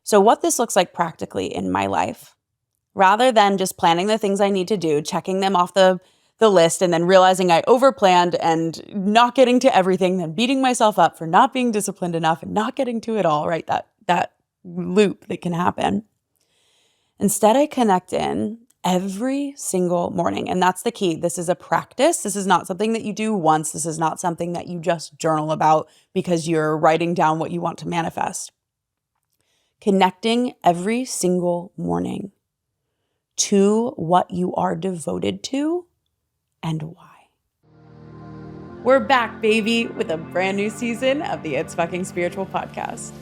So what this looks like practically in my life, rather than just planning the things I need to do, checking them off the list, and then realizing I overplanned and not getting to everything, then beating myself up for not being disciplined enough and not getting to it all, right? That loop that can happen. Instead, I connect in every single morning. And that's the key. This is a practice. This is not something that you do once. This is not something that you just journal about because you're writing down what you want to manifest. Connecting every single morning to what you are devoted to and why. We're back, baby, with a brand new season of the It's Fucking Spiritual podcast.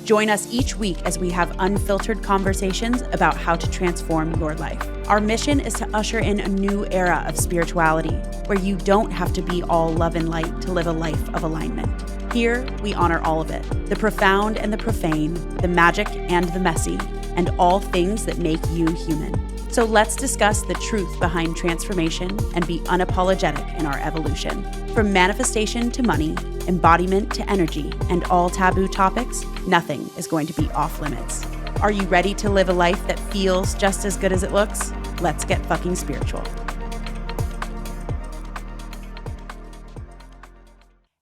Join us each week as we have unfiltered conversations about how to transform your life. Our mission is to usher in a new era of spirituality where you don't have to be all love and light to live a life of alignment. Here, we honor all of it, the profound and the profane, the magic and the messy, and all things that make you human. So let's discuss the truth behind transformation and be unapologetic in our evolution. From manifestation to money, embodiment to energy, and all taboo topics, nothing is going to be off limits. Are you ready to live a life that feels just as good as it looks? Let's get fucking spiritual.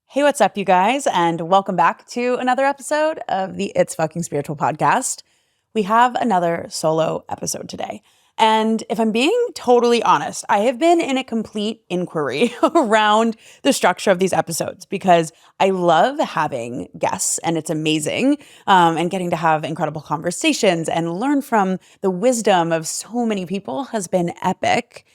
Hey, what's up, you guys? And welcome back to another episode of the It's Fucking Spiritual podcast. We have another solo episode today. And if I'm being totally honest, I have been in a complete inquiry around the structure of these episodes because I love having guests and it's amazing, and getting to have incredible conversations and learn from the wisdom of so many people has been epic.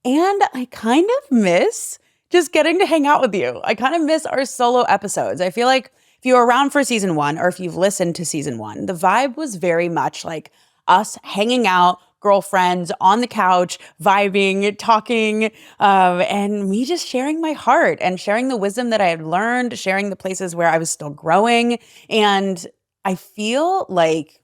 And I kind of miss just getting to hang out with you. I kind of miss our solo episodes. I feel like if you were around for season 1 or if you've listened to season 1, the vibe was very much like us hanging out, girlfriends on the couch, vibing, talking, and me just sharing my heart and sharing the wisdom that I had learned, sharing the places where I was still growing. And I feel like,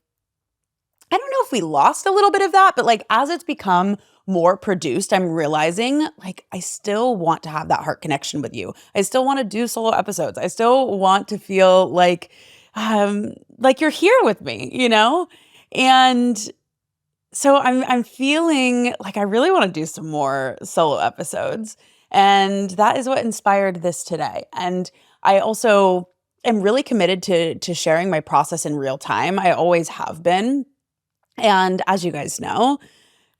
I don't know if we lost a little bit of that, but like as it's become more produced, I'm realizing like I still want to have that heart connection with you. I still want to do solo episodes. I still want to feel like you're here with me, you know? And so I'm feeling like I really want to do some more solo episodes. And that is what inspired this today. And I also am really committed to sharing my process in real time. I always have been. And as you guys know,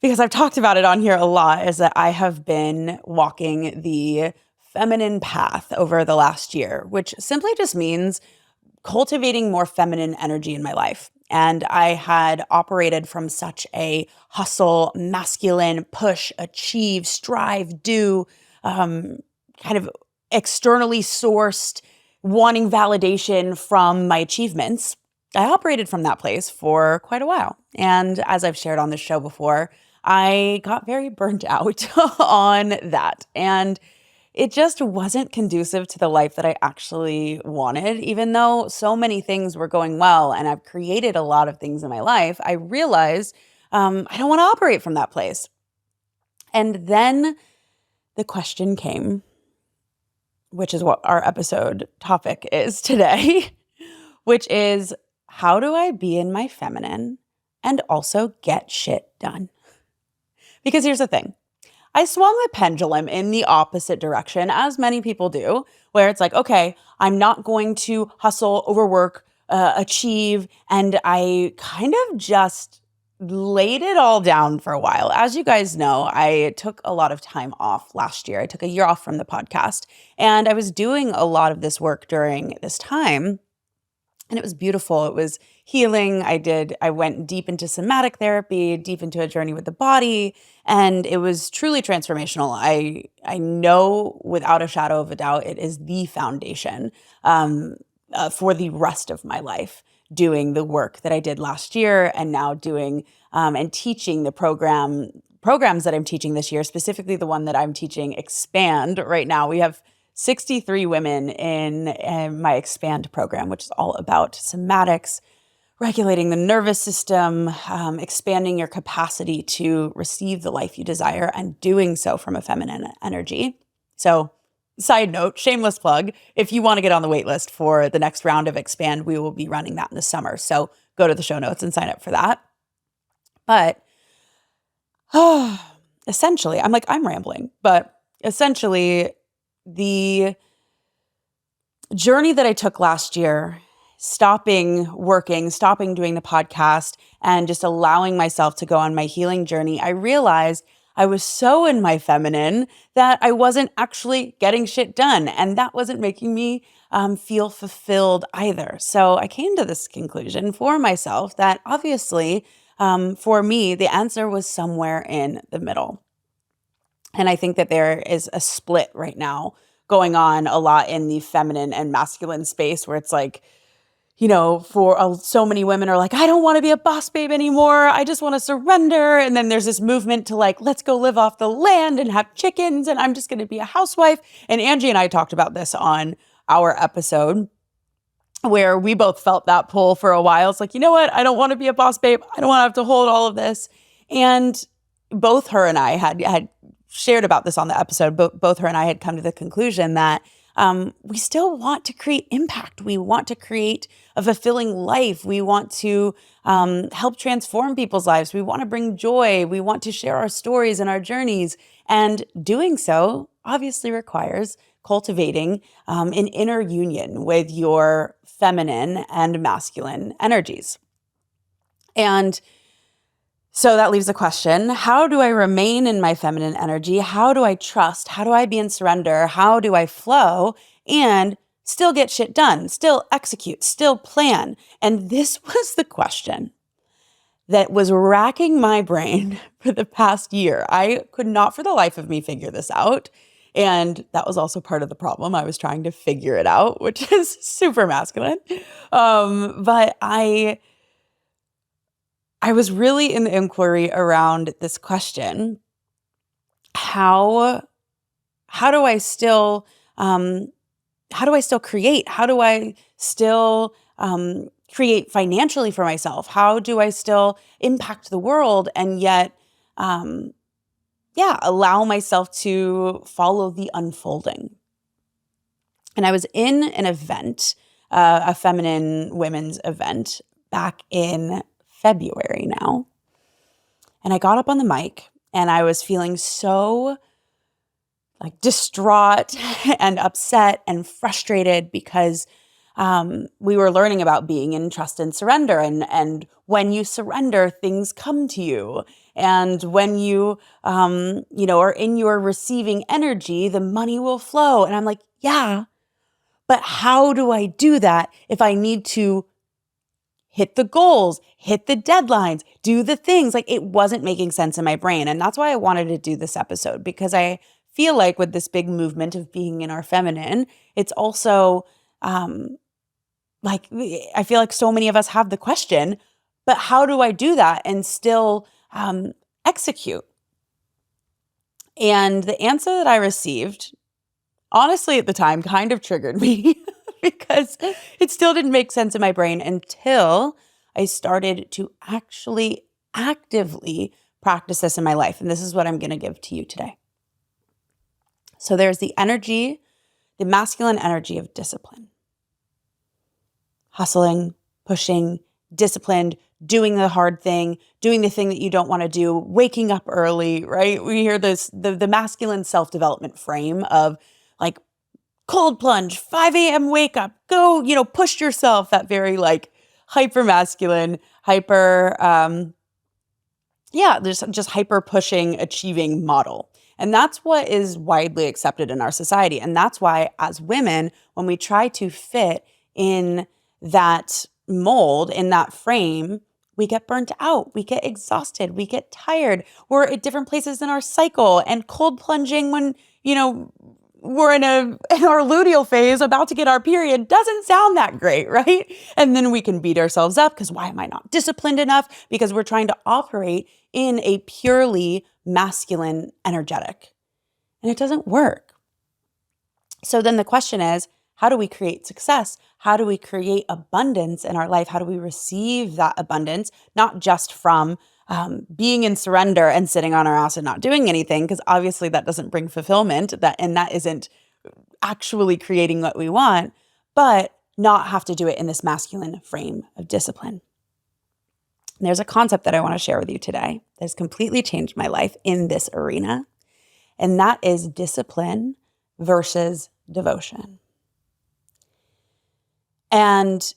because I've talked about it on here a lot, is that I have been walking the feminine path over the last year, which simply just means cultivating more feminine energy in my life. And I had operated from such a hustle, masculine, push, achieve, strive, do, kind of externally sourced, wanting validation from my achievements. I operated from that place for quite a while. And as I've shared on this show before, I got very burnt out on that. And it just wasn't conducive to the life that I actually wanted. Even though so many things were going well and I've created a lot of things in my life, I realized I don't want to operate from that place. And then the question came, which is what our episode topic is today, which is, how do I be in my feminine and also get shit done? Because here's the thing. I swung the pendulum in the opposite direction, as many people do, where it's like, okay, I'm not going to hustle, overwork, achieve, and I kind of just laid it all down for a while. As you guys know, I took a lot of time off last year. I took a year off from the podcast, and I was doing a lot of this work during this time. And it was beautiful. It was healing. I went deep into somatic therapy, deep into a journey with the body, and it was truly transformational. I know without a shadow of a doubt, it is the foundation for the rest of my life, doing the work that I did last year and now doing and teaching the programs that I'm teaching this year, specifically the one that I'm teaching, Expand. Right now, we have 63 women in my Expand program, which is all about somatics, regulating the nervous system, expanding your capacity to receive the life you desire, and doing so from a feminine energy. So side note, shameless plug, if you want to get on the wait list for the next round of Expand, we will be running that in the summer. So go to the show notes and sign up for that. But essentially, I'm rambling, but essentially the journey that I took last year, stopping working, stopping doing the podcast, and just allowing myself to go on my healing journey, I realized I was so in my feminine that I wasn't actually getting shit done. And that wasn't making me feel fulfilled either. So I came to this conclusion for myself that obviously, for me, the answer was somewhere in the middle. And I think that there is a split right now going on a lot in the feminine and masculine space where it's like, for so many women are like, I don't want to be a boss babe anymore. I just want to surrender. And then there's this movement to like, let's go live off the land and have chickens. And I'm just going to be a housewife. And Angie and I talked about this on our episode where we both felt that pull for a while. It's like, you know what? I don't want to be a boss babe. I don't want to have to hold all of this. And both her and I had shared about this on the episode, but both her and I had come to the conclusion that we still want to create impact. We want to create a fulfilling life. We want to help transform people's lives. We want to bring joy. We want to share our stories and our journeys. And doing so obviously requires cultivating an inner union with your feminine and masculine energies. And so that leaves the question, how do I remain in my feminine energy? How do I trust? How do I be in surrender? How do I flow and still get shit done, still execute, still plan? And this was the question that was racking my brain for the past year. I could not for the life of me figure this out. And that was also part of the problem. I was trying to figure it out, which is super masculine. But I was really in the inquiry around this question. How do I still create? How do I still create financially for myself? How do I still impact the world and yet allow myself to follow the unfolding? And I was in an event, a feminine women's event back in February now. And I got up on the mic and I was feeling so like distraught and upset and frustrated because we were learning about being in trust and surrender. And when you surrender, things come to you. And when you, are in your receiving energy, the money will flow. And I'm like, yeah, but how do I do that if I need to hit the goals, hit the deadlines, do the things? Like, it wasn't making sense in my brain. And that's why I wanted to do this episode, because I feel like with this big movement of being in our feminine, it's also I feel like so many of us have the question, but how do I do that and still execute? And the answer that I received, honestly, at the time kind of triggered me because it still didn't make sense in my brain until I started to actually actively practice this in my life. And this is what I'm going to give to you today. So there's the energy, the masculine energy of discipline. Hustling, pushing, disciplined, doing the hard thing, doing the thing that you don't want to do, waking up early, right? We hear this, the masculine self-development frame of like cold plunge, 5 a.m. wake up, go, push yourself, that very like hyper masculine, just hyper pushing, achieving model. And that's what is widely accepted in our society. And that's why as women, when we try to fit in that mold, in that frame, we get burnt out, we get exhausted, we get tired. We're at different places in our cycle, and cold plunging when, we're in our luteal phase about to get our period doesn't sound that great, right? And then we can beat ourselves up because why am I not disciplined enough? Because we're trying to operate in a purely masculine energetic. And it doesn't work. So then the question is, how do we create success? How do we create abundance in our life? How do we receive that abundance, not just from being in surrender and sitting on our ass and not doing anything? Because obviously that doesn't bring fulfillment, that isn't actually creating what we want, but not have to do it in this masculine frame of discipline. And there's a concept that I want to share with you today that has completely changed my life in this arena, and that is discipline versus devotion. And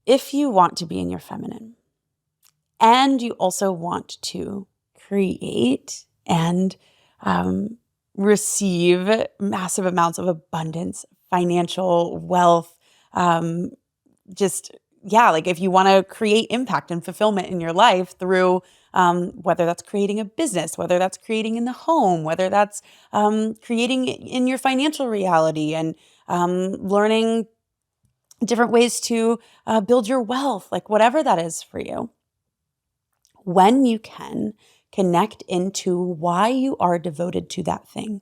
if you want to be in your feminine, and you also want to create and receive massive amounts of abundance, financial wealth, if you want to create impact and fulfillment in your life through whether that's creating a business, whether that's creating in the home, whether that's creating in your financial reality and learning different ways to build your wealth, like whatever that is for you. When you can connect into why you are devoted to that thing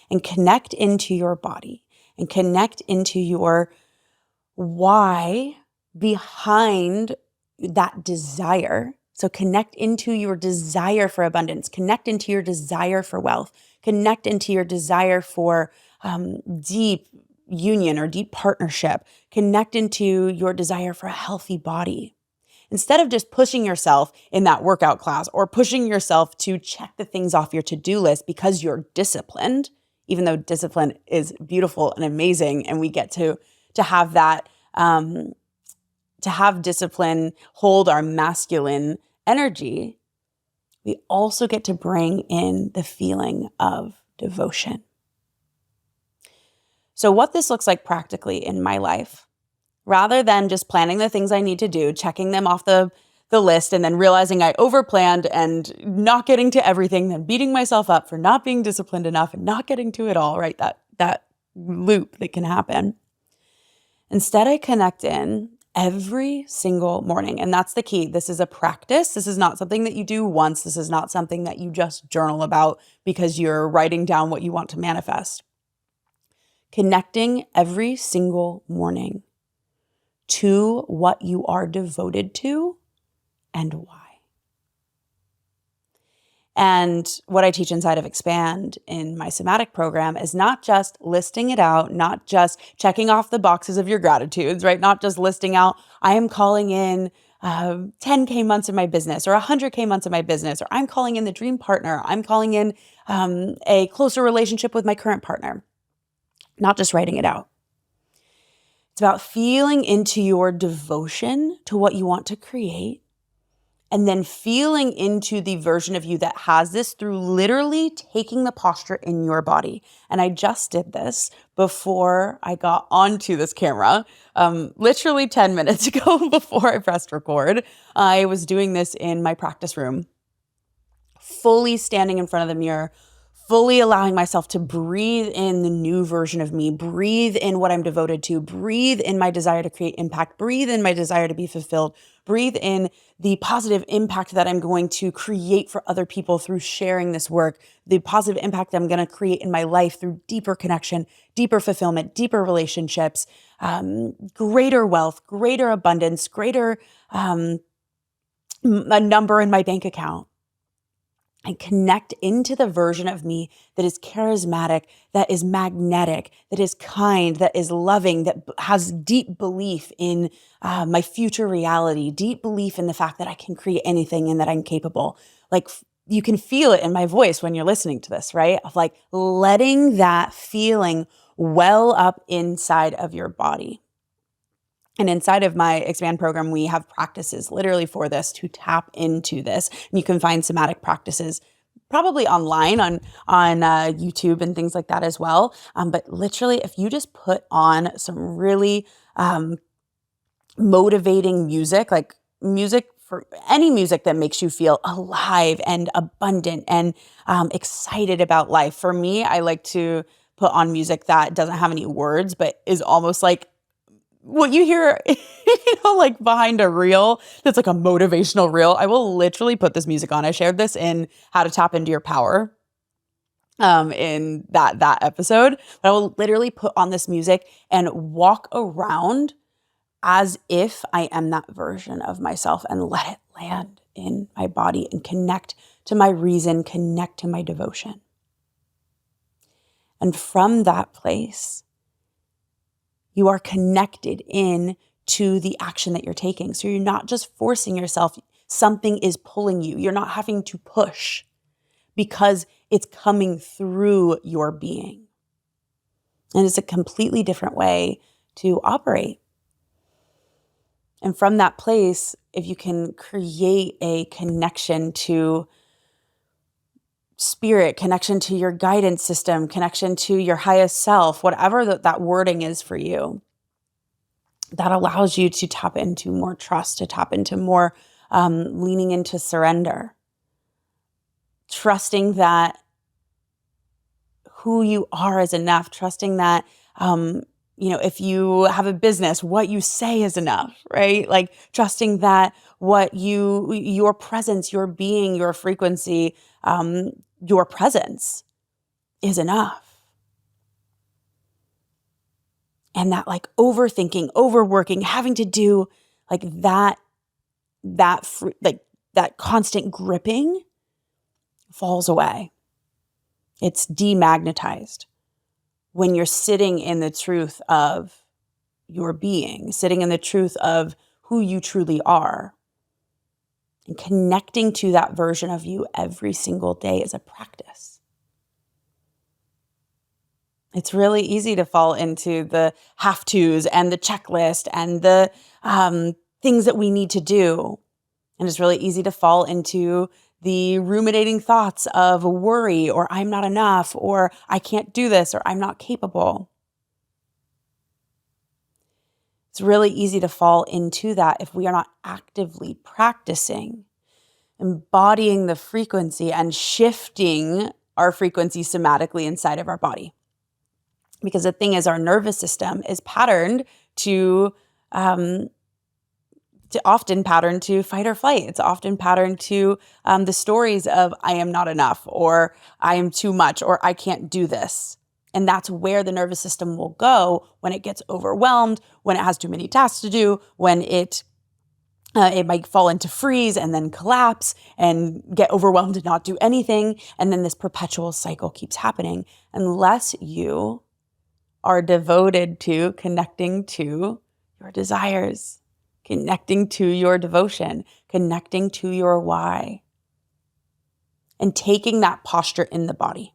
and connect into your body and connect into your why behind that desire. So connect into your desire for abundance, connect into your desire for wealth, connect into your desire for deep union or deep partnership, connect into your desire for a healthy body. Instead of just pushing yourself in that workout class or pushing yourself to check the things off your to-do list because you're disciplined, even though discipline is beautiful and amazing, and we get to have that, to have discipline hold our masculine energy, we also get to bring in the feeling of devotion. So what this looks like practically in my life, rather than just planning the things I need to do, checking them off the list, and then realizing I overplanned and not getting to everything, then beating myself up for not being disciplined enough and not getting to it all, right? That loop that can happen. Instead, I connect in every single morning. And that's the key. This is a practice. This is not something that you do once. This is not something that you just journal about because you're writing down what you want to manifest. Connecting every single morning to what you are devoted to and why. And what I teach inside of Expand in my Somatic program is not just listing it out, not just checking off the boxes of your gratitudes, right? Not just listing out, I am calling in 10K months in my business or 100K months in my business, or I'm calling in the dream partner. I'm calling in a closer relationship with my current partner. Not just writing it out. It's about feeling into your devotion to what you want to create, and then feeling into the version of you that has this through literally taking the posture in your body. And I just did this before I got onto this camera, literally 10 minutes ago before I pressed record. I was doing this in my practice room, fully standing in front of the mirror, fully allowing myself to breathe in the new version of me, breathe in what I'm devoted to, breathe in my desire to create impact, breathe in my desire to be fulfilled, breathe in the positive impact that I'm going to create for other people through sharing this work, the positive impact I'm going to create in my life through deeper connection, deeper fulfillment, deeper relationships, greater wealth, greater abundance, greater a number in my bank account. And connect into the version of me that is charismatic, that is magnetic, that is kind, that is loving, that has deep belief in my future reality, deep belief in the fact that I can create anything and that I'm capable. Like you can feel it in my voice when you're listening to this, right? Of like letting that feeling well up inside of your body. And inside of my Expand program, we have practices literally for this to tap into this. And you can find somatic practices probably online on YouTube and things like that as well. But literally, if you just put on some really motivating music, like music for any music that makes you feel alive and abundant and excited about life. For me, I like to put on music that doesn't have any words, but is almost like what you hear, like behind a reel, that's like a motivational reel. I will literally put this music on. I shared this in How to Tap Into Your Power in that episode. But I will literally put on this music and walk around as if I am that version of myself and let it land in my body and connect to my reason, connect to my devotion. And from that place, You are connected in to the action that you're taking. So you're not just forcing yourself. Something is pulling you. You're not having to push because it's coming through your being. And it's a completely different way to operate. And from that place, if you can create a connection to spirit, connection to your guidance system, connection to your highest self, whatever that wording is for you, that allows you to tap into more trust, to tap into more leaning into surrender, trusting that who you are is enough, trusting that, if you have a business, what you say is enough, right? Like trusting that your presence, your being, your frequency, your presence is enough. And that like overthinking, overworking, having to do like that constant gripping falls away. It's demagnetized when you're sitting in the truth of your being, sitting in the truth of who you truly are. And connecting to that version of you every single day is a practice. It's really easy to fall into the have-tos and the checklist and the things that we need to do. And it's really easy to fall into the ruminating thoughts of worry or I'm not enough or I can't do this or I'm not capable. It's really easy to fall into that if we are not actively practicing, embodying the frequency and shifting our frequency somatically inside of our body. Because the thing is, our nervous system is patterned to often patterned to fight or flight. It's often patterned to the stories of I am not enough or I am too much or I can't do this. And that's where the nervous system will go when it gets overwhelmed, when it has too many tasks to do, when it might fall into freeze and then collapse and get overwhelmed and not do anything. And then this perpetual cycle keeps happening unless you are devoted to connecting to your desires, connecting to your devotion, connecting to your why, and taking that posture in the body.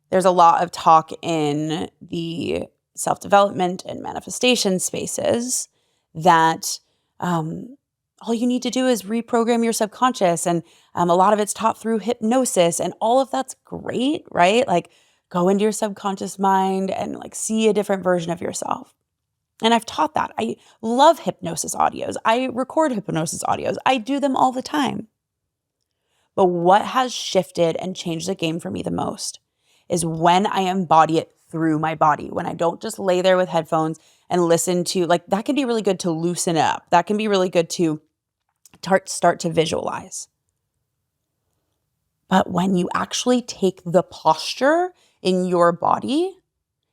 There's a lot of talk in the self-development and manifestation spaces that all you need to do is reprogram your subconscious. And a lot of it's taught through hypnosis and all of that's great, right? Like go into your subconscious mind and like see a different version of yourself. And I've taught that. I love hypnosis audios. I record hypnosis audios. I do them all the time. But what has shifted and changed the game for me the most is when I embody it through my body, when I don't just lay there with headphones and listen to, like, that can be really good to loosen it up. That can be really good to start to visualize. But when you actually take the posture in your body,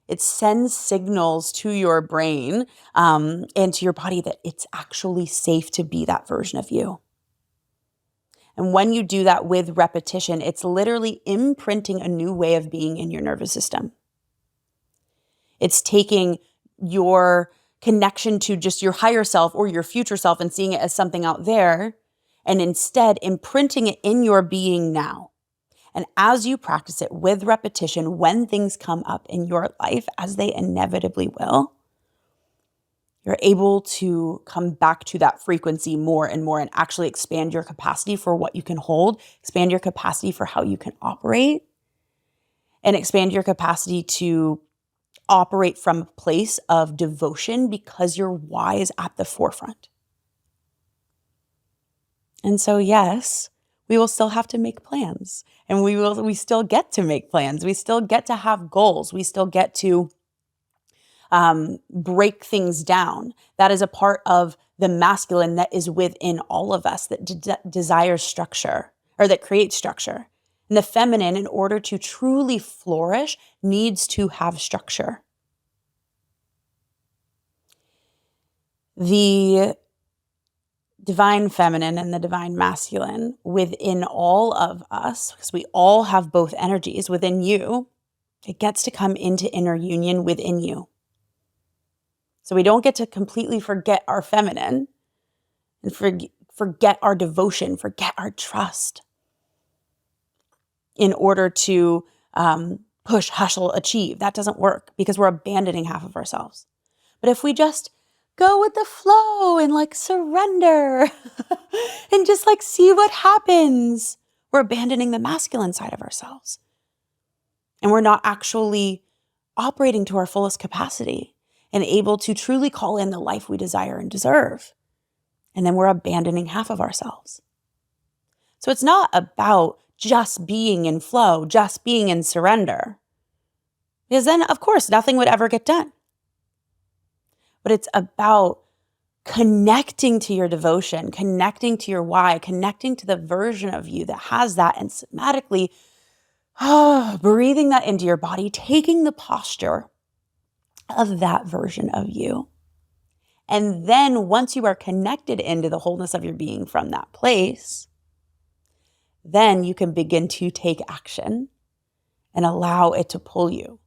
it sends signals to your brain and to your body that it's actually safe to be that version of you. And when you do that with repetition, it's literally imprinting a new way of being in your nervous system. It's taking your connection to just your higher self or your future self and seeing it as something out there, and instead imprinting it in your being now. And as you practice it with repetition, when things come up in your life, as they inevitably will, you're able to come back to that frequency more and more and actually expand your capacity for what you can hold, expand your capacity for how you can operate, and expand your capacity to operate from a place of devotion because your why is at the forefront. And so, yes, we will still have to make plans, and we still get to make plans. We still get to have goals. We still get to break things down. That is a part of the masculine that is within all of us that desires structure or that creates structure. And the feminine, in order to truly flourish, needs to have structure. The divine feminine and the divine masculine within all of us, because we all have both energies within you, It gets to come into inner union within you. So we don't get to completely forget our feminine and forget our devotion, forget our trust in order to push, hustle, achieve. That doesn't work because we're abandoning half of ourselves. But if we just go with the flow and like surrender and just like see what happens, we're abandoning the masculine side of ourselves. And we're not actually operating to our fullest capacity and able to truly call in the life we desire and deserve. And then we're abandoning half of ourselves. So it's not about just being in flow, just being in surrender. Because then, of course, nothing would ever get done. But it's about connecting to your devotion, connecting to your why, connecting to the version of you that has that, and somatically breathing that into your body, taking the posture of that version of you. And then once you are connected into the wholeness of your being from that place, then you can begin to take action and allow it to pull you.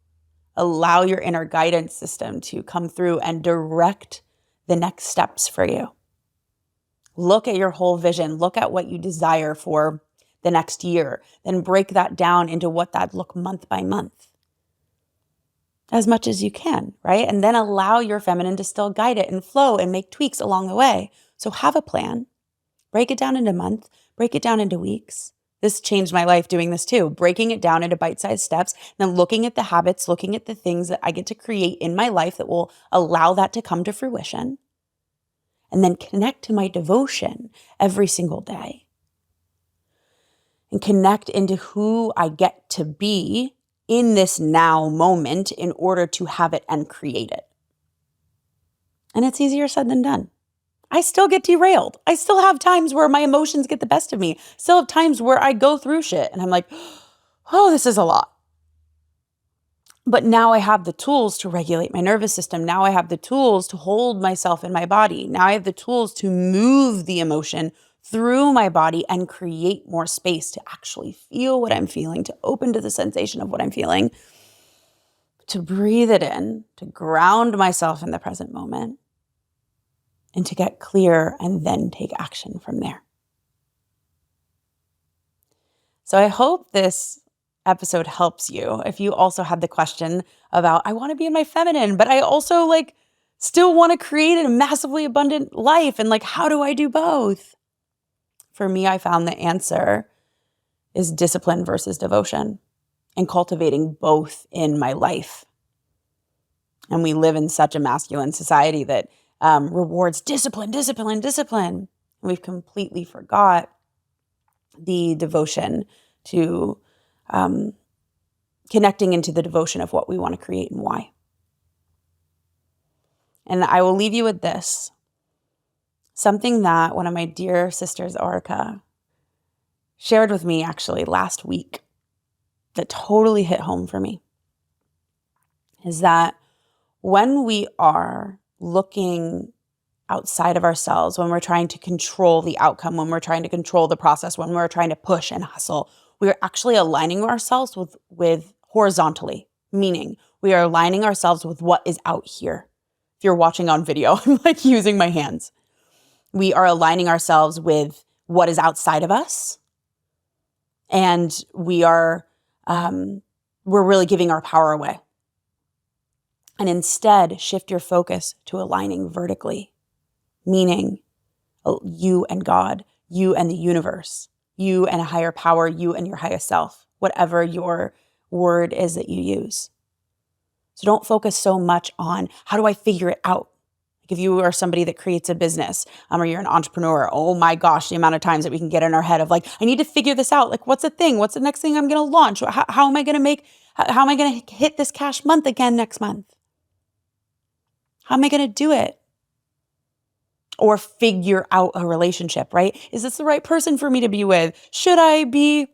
Allow your inner guidance system to come through and direct the next steps for you. Look at your whole vision. Look at what you desire for the next year. Then break that down into what that look month by month. As much as you can, right? And then allow your feminine to still guide it and flow and make tweaks along the way. So have a plan. Break it down into months. Break it down into weeks. This changed my life doing this too, breaking it down into bite-sized steps, and then looking at the habits, looking at the things that I get to create in my life that will allow that to come to fruition, and then connect to my devotion every single day and connect into who I get to be in this now moment in order to have it and create it. And it's easier said than done. I still get derailed. I still have times where my emotions get the best of me. Still have times where I go through shit and I'm like, oh, this is a lot. But now I have the tools to regulate my nervous system. Now I have the tools to hold myself in my body. Now I have the tools to move the emotion through my body and create more space to actually feel what I'm feeling, to open to the sensation of what I'm feeling, to breathe it in, to ground myself in the present moment, and to get clear and then take action from there. So I hope this episode helps you. If you also had the question about, I want to be in my feminine, but I also still want to create a massively abundant life. And how do I do both? For me, I found the answer is discipline versus devotion and cultivating both in my life. And we live in such a masculine society that rewards discipline, discipline, discipline. And we've completely forgot the devotion to connecting into the devotion of what we want to create and why. And I will leave you with this. Something that one of my dear sisters, Orica, shared with me actually last week that totally hit home for me is that when we are looking outside of ourselves, when we're trying to control the outcome, when we're trying to control the process, when we're trying to push and hustle, we are actually aligning ourselves with horizontally, meaning we are aligning ourselves with what is out here. If you're watching on video, I'm using my hands. We are aligning ourselves with what is outside of us. And we're really giving our power away. And instead, shift your focus to aligning vertically, meaning you and God, you and the universe, you and a higher power, you and your highest self, whatever your word is that you use. So don't focus so much on how do I figure it out? If you are somebody that creates a business or you're an entrepreneur, oh my gosh, the amount of times that we can get in our head of I need to figure this out. What's the thing? What's the next thing I'm going to launch? How am I going to hit this cash month again next month? How am I going to do it? Or figure out a relationship, right? Is this the right person for me to be with? Should I be,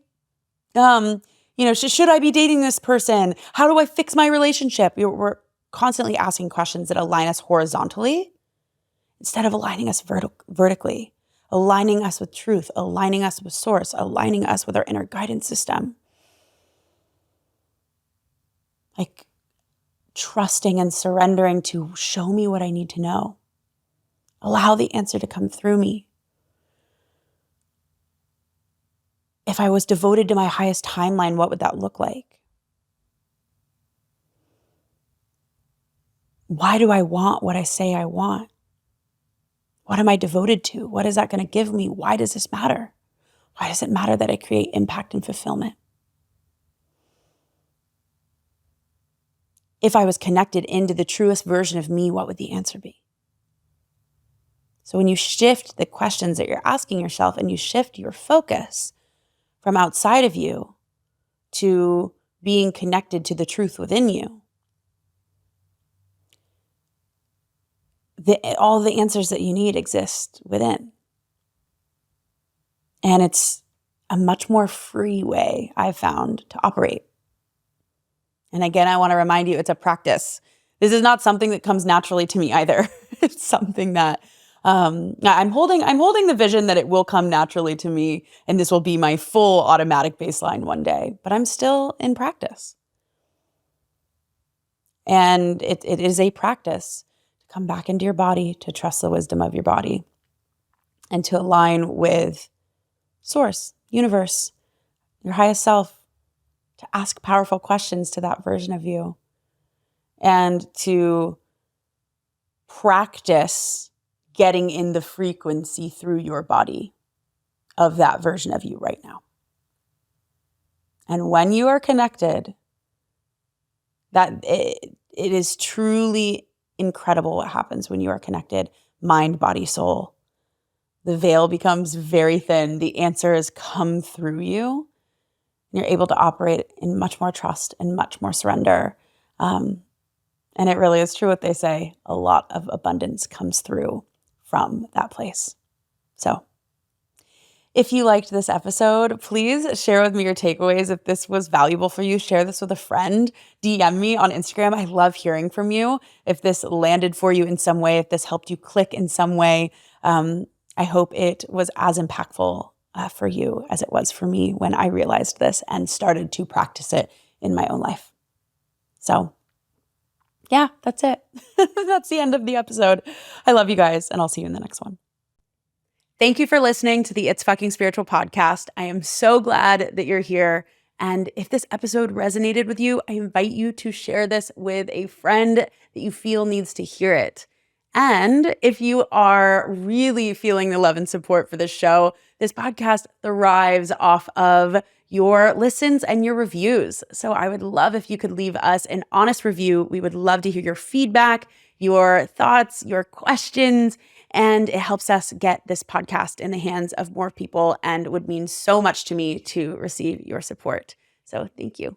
should I be dating this person? How do I fix my relationship? We're constantly asking questions that align us horizontally instead of aligning us vertically, aligning us with truth, aligning us with source, aligning us with our inner guidance system. like trusting and surrendering to show me what I need to know. Allow the answer to come through me. If I was devoted to my highest timeline, what would that look like? Why do I want what I say I want? What am I devoted to? What is that going to give me? Why does this matter? Why does it matter that I create impact and fulfillment? If I was connected into the truest version of me, what would the answer be? So when you shift the questions that you're asking yourself and you shift your focus from outside of you to being connected to the truth within you, all the answers that you need exist within. And it's a much more free way, I've found, to operate. And again, I want to remind you, it's a practice. This is not something that comes naturally to me either. It's something that I'm holding the vision that it will come naturally to me, and this will be my full automatic baseline one day. But I'm still in practice. And it is a practice to come back into your body, to trust the wisdom of your body, and to align with source, universe, your highest self, to ask powerful questions to that version of you, and to practice getting in the frequency through your body of that version of you right now. And when you are connected, that it is truly incredible what happens when you are connected, mind, body, soul. The veil becomes very thin. The answers come through you. You're able to operate in much more trust and much more surrender. And it really is true what they say. A lot of abundance comes through from that place. So if you liked this episode, please share with me your takeaways. If this was valuable for you, share this with a friend. DM me on Instagram. I love hearing from you. If this landed for you in some way, if this helped you click in some way, I hope it was as impactful for you as it was for me when I realized this and started to practice it in my own life. So yeah, that's it. That's the end of the episode. I love you guys, and I'll see you in the next one. Thank you for listening to the It's Fucking Spiritual podcast. I am so glad that you're here. And if this episode resonated with you, I invite you to share this with a friend that you feel needs to hear it. And if you are really feeling the love and support for this show, this podcast thrives off of your listens and your reviews. So I would love if you could leave us an honest review. We would love to hear your feedback, your thoughts, your questions, and it helps us get this podcast in the hands of more people and would mean so much to me to receive your support. So thank you.